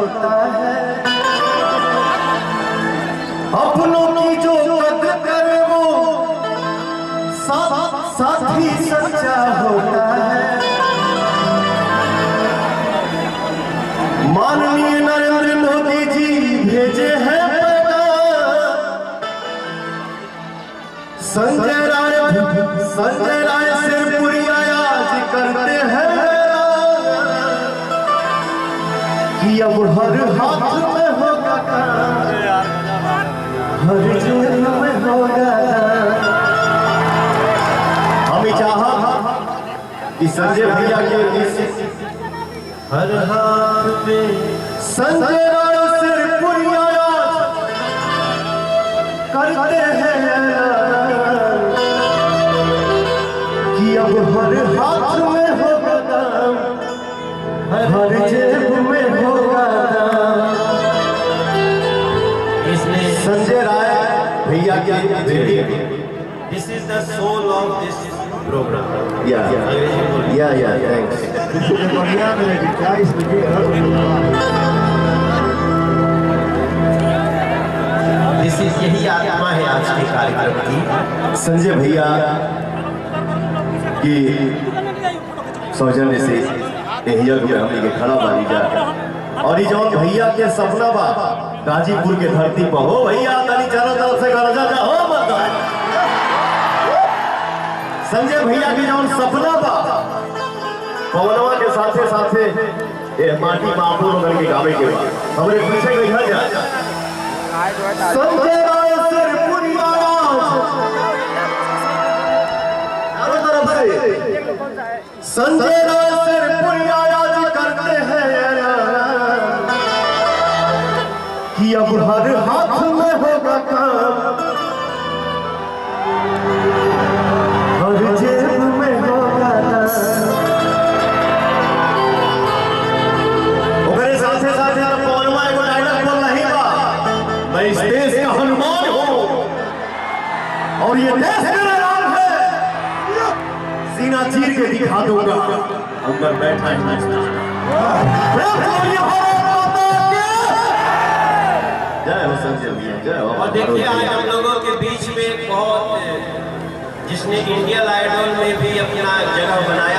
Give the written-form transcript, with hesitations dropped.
होता है, अपनों की जो कदर करे वो साथी सच्चा होता है। माननीय नरेंद्र मोदी जी भेजे हैं संजय राय सिरपुरी आज करते हैं कि अब हर हाथ में होगा हर जेब में होगा। हम चाहा कि संजय भैया के हर हाथ में संजय राय सिरपुरी करते हैं कि अब हर हाथ में होगा दाम, हर जेब में होगा दाम। इसलिए संजय राय भैया के this is the soul of this programme. Yeah thanks. यही आत्मा है आज के कार्यक्रम की। संजय भैया की सौजन्य से हमने के खड़ा बानी जा और ये जो भैया के सपना बा गाजीपुर के धरती पर हो भैया तनी चारों तरफ से गरजा जा हो मत। संजय भैया की जो सपना बा पवनवा के साथे साथे ये माटी बापू नगर के गावे के बाद हमरे पीछे गई जा संजय राय सिरपुरी संजय राय सिरपुरी आज करते हैं कि अब हर हाथ में होगा काम, हर जेब में होगा दाम। ओकरे साथे साथे पवनवा एगो डायलॉग बोल रही बा, मैं इस देश का हनुमान हूँ और ये देश मेरा राज है, सीना चीर के दिखा दूंगा अंदर बैठा है। जय हो संजय भैया, जय हो। और देखिए आज हम लोगों के बीच में बहुत जिसने इंडियन आइडल में भी अपना जगह बनाया